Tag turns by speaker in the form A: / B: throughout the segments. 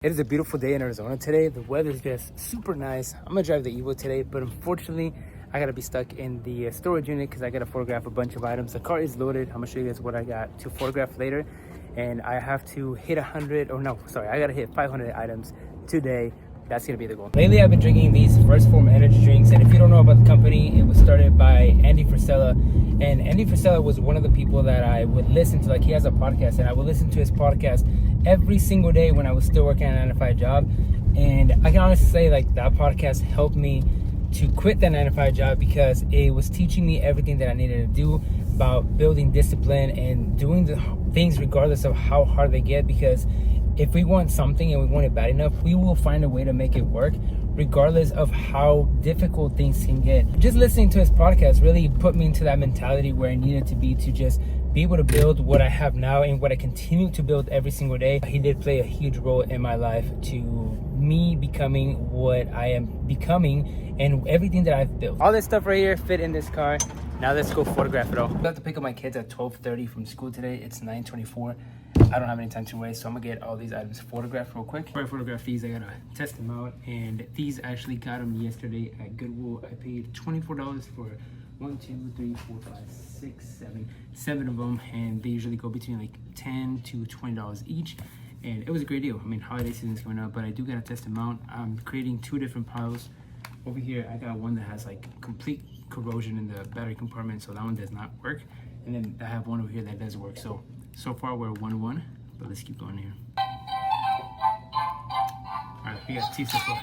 A: It is a beautiful day in Arizona today. The weather is just super nice. I'm gonna drive the Evo today, but unfortunately, I gotta be stuck in the storage unit because I gotta photograph a bunch of items. The car is loaded. I'm gonna show you guys what I got to photograph later. And I have to hit I gotta hit 500 items today. That's gonna be the goal. Lately, I've been drinking these First Form energy drinks. And if you don't know about the company, it was started by Andy Frisella. And Andy Frisella was one of the people that I would listen to. Like, he has a podcast, and I would listen to his podcast every single day when I was still working at a 9-to-5 job. And I can honestly say, like, that podcast helped me to quit that 9-to-5 job because it was teaching me everything that I needed to do about building discipline and doing the things regardless of how hard they get. Because if we want something and we want it bad enough, we will find a way to make it work regardless of how difficult things can get. Just listening to his podcast really put me into that mentality where I needed to be to just be able to build what I have now and what I continue to build every single day. He did play a huge role in my life to me becoming what I am becoming and everything that I've built. All this stuff right here fit in this car. Now let's go photograph it all. I have to pick up my kids at 12:30 from school today. It's 9:24. I don't have any time to waste, so I'm gonna get all these items photographed real quick. Before I photograph these, I gotta test them out. And these actually got them yesterday at Goodwill. I paid $24 for 7 of them, and they usually go between like $10 to $20 each. And it was a great deal. I mean, holiday season's coming up, but I do gotta test them out. I'm creating 2 different piles. Over here, I got one that has like complete corrosion in the battery compartment, so that one does not work. And then I have one over here that does work. So far we're 1-1, but let's keep going here. All right, we got 2 so far.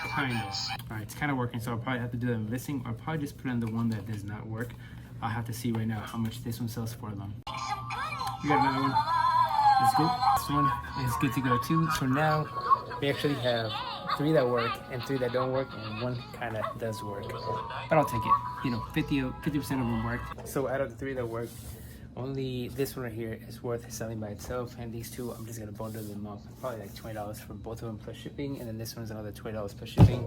A: Kind of. All right, it's kind of working, so I'll probably have to do that in listing, or I'll probably just put on the one that does not work. I'll have to see right now how much this one sells for them. We got another one. Let's go. This one is good to go too. So now we actually have 3 that work and 3 that don't work, and 1 kind of does work. But I'll take it. You know, 50% of them worked. So out of the 3 that worked, only this one right here is worth selling by itself, and these 2 I'm just gonna bundle them up. Probably like $20 for both of them plus shipping, and then this one's another $20 plus shipping,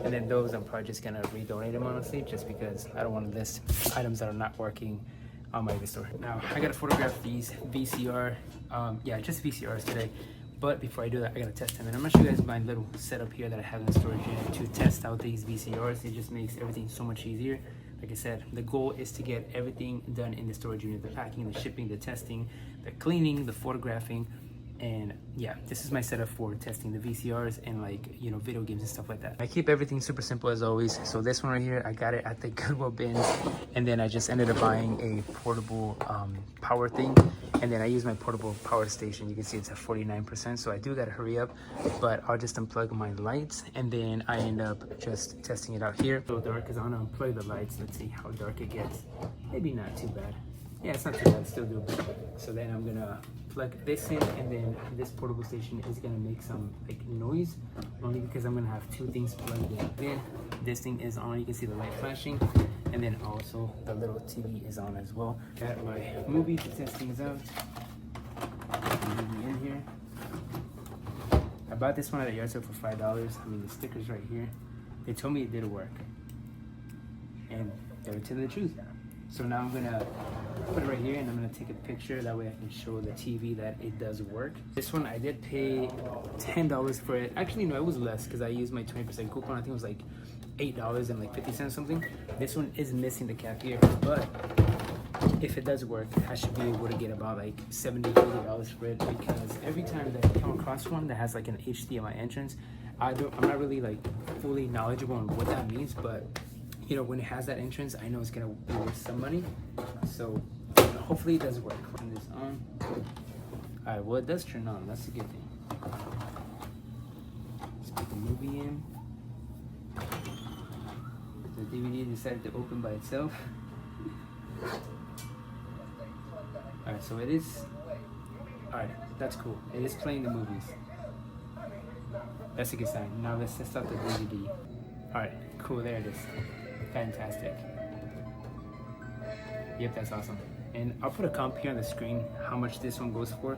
A: and then those I'm probably just gonna redonate them, honestly, just because I don't want to list items that are not working on my eBay store. Now I gotta photograph these VCR, just VCRs today. But before I do that, I gotta test them. And I'm gonna show you guys my little setup here that I have in the storage unit to test out these VCRs. It just makes everything so much easier. Like I said, the goal is to get everything done in the storage unit: the packing, the shipping, the testing, the cleaning, the photographing. And yeah, this is my setup for testing the VCRs and, like, you know, video games and stuff like that. I keep everything super simple as always. So this one right here, I got it at the Goodwill bins, and then I just ended up buying a portable power thing, and then I use my portable power station. You can see it's at 49%, so I do gotta hurry up, but I'll just unplug my lights, and then I end up just testing it out here. A little dark because I want to unplug the lights. Let's see how dark it gets. Maybe not too bad. Yeah, it's not too bad, still doable. So then I'm gonna plug this in, and then this portable station is gonna make some like noise, only because I'm gonna have 2 things plugged in. Then this thing is on, you can see the light flashing, and then also the little TV is on as well. Got my movie to test things out. Movie in here. I bought this one at a yard sale for $5. I mean, the sticker's right here. They told me it did work, and they were telling the truth. So now I'm gonna put it right here, and I'm gonna take a picture. That way I can show the TV that it does work. This one I did pay $10 for it. Actually, no, it was less because I used my 20% coupon. I think it was like $8.50 something. This one is missing the cap here, but if it does work, I should be able to get about like $70, $80 for it, because every time that I come across one that has like an HDMI entrance, I'm not really like fully knowledgeable on what that means, but you know, when it has that entrance, I know it's gonna be worth some money. So hopefully it does work. Turn this on. All right, well, it does turn on. That's a good thing. Let's put the movie in. The DVD decided to open by itself. All right, so it is. All right, that's cool. It is playing the movies. That's a good sign. Now let's test out the DVD. All right, cool. There it is. Fantastic. Yep, that's awesome. And I'll put a comp here on the screen how much this one goes for.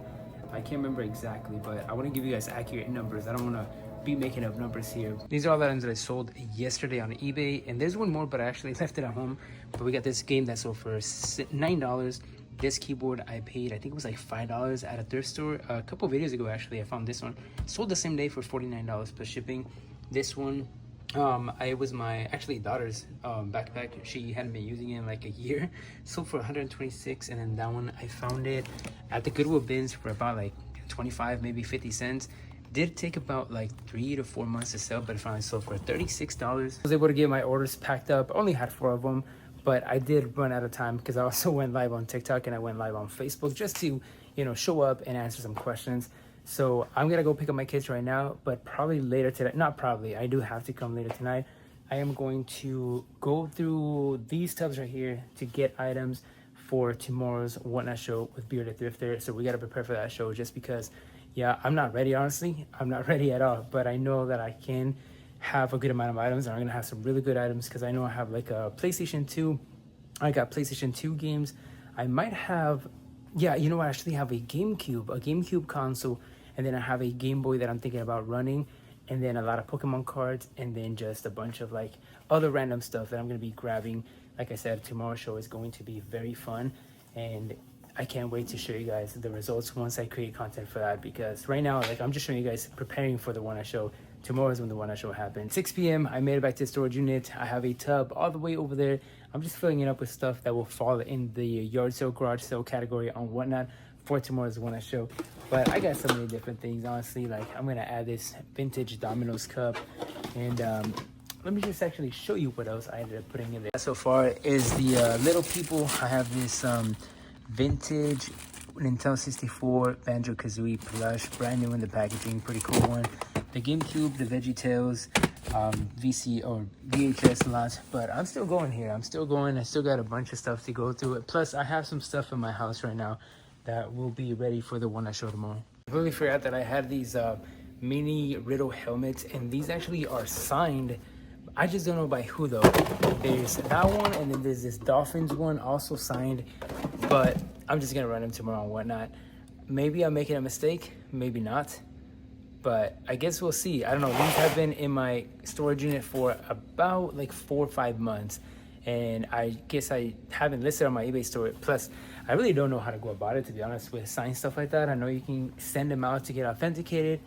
A: I can't remember exactly, but I want to give you guys accurate numbers. I don't want to be making up numbers here. These are all the items that I sold yesterday on eBay, and there's one more, but I actually left it at home. But we got this game that sold for $9. This keyboard I paid, I think it was like $5 at a thrift store a couple videos ago. Actually, I found this one sold the same day for $49 plus shipping. This one, it was my actually daughter's backpack. She hadn't been using it in like a year, sold for 126. And then that one I found it at the Goodwill bins for about like 25, maybe 50 cents. Did take about like 3 to 4 months to sell, but it finally sold for $36. I was able to get my orders packed up. Only had 4 of them, but I did run out of time because I also went live on TikTok and I went live on Facebook just to, you know, show up and answer some questions. So I'm gonna go pick up my kids right now, but probably later today, not probably, I do have to come later tonight. I am going to go through these tubs right here to get items for tomorrow's Whatnot show with Bearded Thrifter. So we gotta prepare for that show just because, yeah, I'm not ready, honestly. I'm not ready at all, but I know that I can have a good amount of items, and I'm gonna have some really good items because I know I have like a PlayStation 2. I got PlayStation 2 games. I might have, yeah, you know what, I actually have a GameCube console, and then I have a Game Boy that I'm thinking about running, and then a lot of Pokemon cards, and then just a bunch of like other random stuff that I'm gonna be grabbing. Like I said, tomorrow's show is going to be very fun, and I can't wait to show you guys the results once I create content for that, because right now, like, I'm just showing you guys preparing for the Whatnot show. Tomorrow is when the Whatnot show happens. 6 p.m. I made it back to the storage unit. I have a tub all the way over there. I'm just filling it up with stuff that will fall in the yard sale, garage sale category on Whatnot for tomorrow's Whatnot show. But I got so many different things, honestly. Like, I'm gonna add this vintage Domino's cup, and let me just actually show you what else I ended up putting in there. So far is the Little People. I have this vintage Nintendo 64 Banjo-Kazooie plush, brand new in the packaging, pretty cool one. The GameCube, the VeggieTales, VC or VHS lots, but I'm still going here. I'm still going. I still got a bunch of stuff to go through. Plus, I have some stuff in my house right now that will be ready for the one I show tomorrow. I completely forgot that I had these mini Riddle helmets, and these actually are signed. I just don't know by who though. There's that one, and then there's this Dolphins one also signed, but I'm just gonna run them tomorrow and Whatnot. Maybe I'm making a mistake, maybe not, but I guess we'll see. I don't know. These have been in my storage unit for about like 4 or 5 months, and I guess I haven't listed on my eBay store. Plus, I really don't know how to go about it, to be honest, with signed stuff like that. I know you can send them out to get authenticated,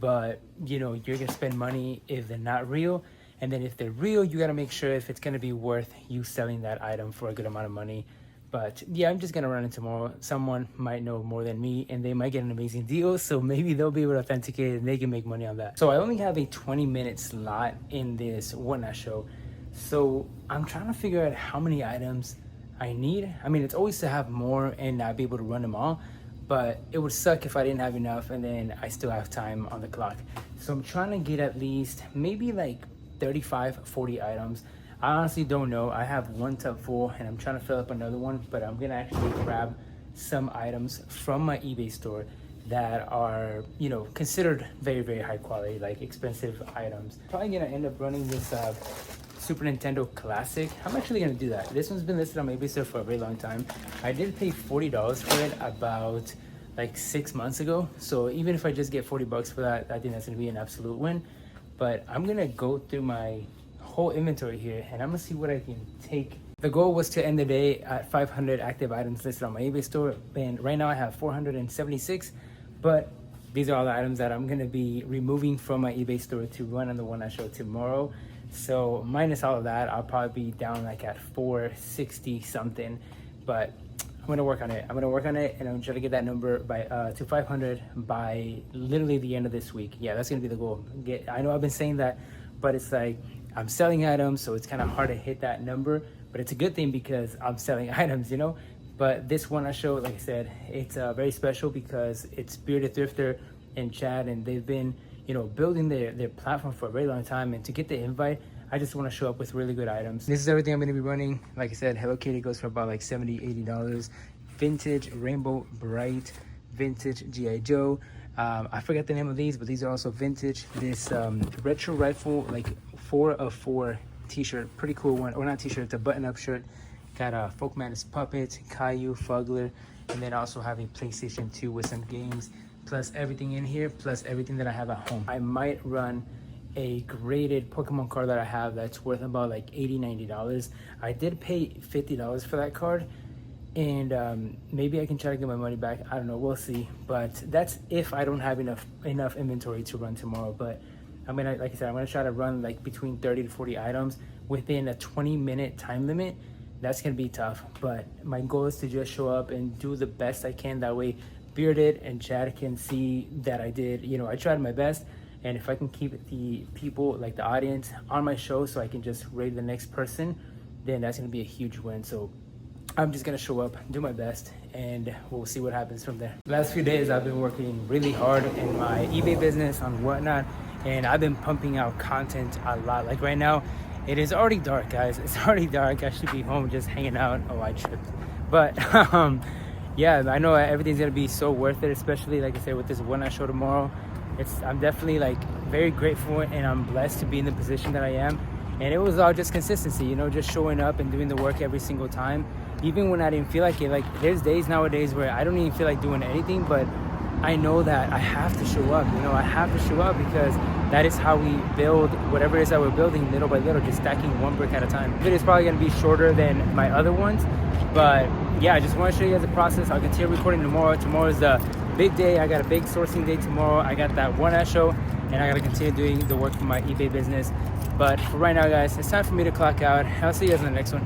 A: but you know, you're gonna spend money if they're not real. And then if they're real, you gotta make sure if it's gonna be worth you selling that item for a good amount of money. But yeah, I'm just gonna run it tomorrow. Someone might know more than me, and they might get an amazing deal, so maybe they'll be able to authenticate it and they can make money on that. So I only have a 20-minute slot in this Whatnot show. So I'm trying to figure out how many items I need. I mean, it's always to have more and not be able to run them all, but it would suck if I didn't have enough and then I still have time on the clock. So I'm trying to get at least maybe like 35, 40 items. I honestly don't know. I have one tub full and I'm trying to fill up another one, but I'm gonna actually grab some items from my eBay store that are, you know, considered very, very high quality, like expensive items. Probably gonna end up running this Super Nintendo Classic. I'm actually gonna do that. This one's been listed on my eBay store for a very long time. I did pay $40 for it about like 6 months ago. So even if I just get 40 bucks for that, I think that's gonna be an absolute win. But I'm gonna go through my whole inventory here and I'm gonna see what I can take. The goal was to end the day at 500 active items listed on my eBay store, and right now I have 476, but these are all the items that I'm gonna be removing from my eBay store to run on the one I show tomorrow. So minus all of that, I'll probably be down like at 460 something, but I'm gonna work on it. I'm gonna work on it, and I'm trying to get that number by to 500 by literally the end of this week. Yeah, that's gonna be the goal. I know I've been saying that, but it's like I'm selling items, so it's kind of hard to hit that number. But it's a good thing because I'm selling items, you know. But this one I show, like I said, it's very special because it's Bearded Thrifter and Chad, and they've been, you know, building their platform for a very long time. And to get the invite, I just want to show up with really good items. This is everything I'm going to be running. Like I said, Hello Kitty goes for about like $70, $80. Vintage Rainbow Bright, vintage G.I. Joe. I forgot the name of these, but these are also vintage. This retro rifle, like 4 of 4 t-shirt, pretty cool one. Or not t-shirt, it's a button-up shirt. Got a Folk Madness Puppet, Caillou, Fugler, and then also have a PlayStation 2 with some games, plus everything in here, plus everything that I have at home. I might run a graded Pokemon card that I have that's worth about like $80, $90. I did pay $50 for that card, and maybe I can try to get my money back. I don't know, we'll see. But that's if I don't have enough inventory to run tomorrow. But I'm gonna, like I said, I'm gonna try to run like between 30 to 40 items within a 20-minute time limit. That's gonna be tough, but my goal is to just show up and do the best I can. That way Bearded and Chad can see that I did, you know, I tried my best. And if I can keep the people, like the audience, on my show so I can just rate the next person, then that's gonna be a huge win. So I'm just gonna show up, do my best, and we'll see what happens from there. Last few days I've been working really hard in my eBay business on Whatnot, and I've been pumping out content a lot. Like right now, it is already dark, guys. It's already dark. I should be home just hanging out. Oh, I tripped. But yeah, I know everything's gonna be so worth it, especially like I said with this Whatnot show tomorrow. I'm definitely like very grateful, and I'm blessed to be in the position that I am. And it was all just consistency, you know, just showing up and doing the work every single time, even when I didn't feel like it. Like there's days nowadays where I don't even feel like doing anything, but I know that I have to show up, you know, I have to show up because that is how we build whatever it is that we're building, little by little, just stacking one brick at a time. The video is probably gonna be shorter than my other ones, but yeah, I just want to show you guys the process. I'll continue recording tomorrow. Tomorrow is the big day. I got a big sourcing day tomorrow. I got that Whatnot show, and I gotta continue doing the work for my eBay business. But for right now, guys, it's time for me to clock out. I'll see you guys in the next one.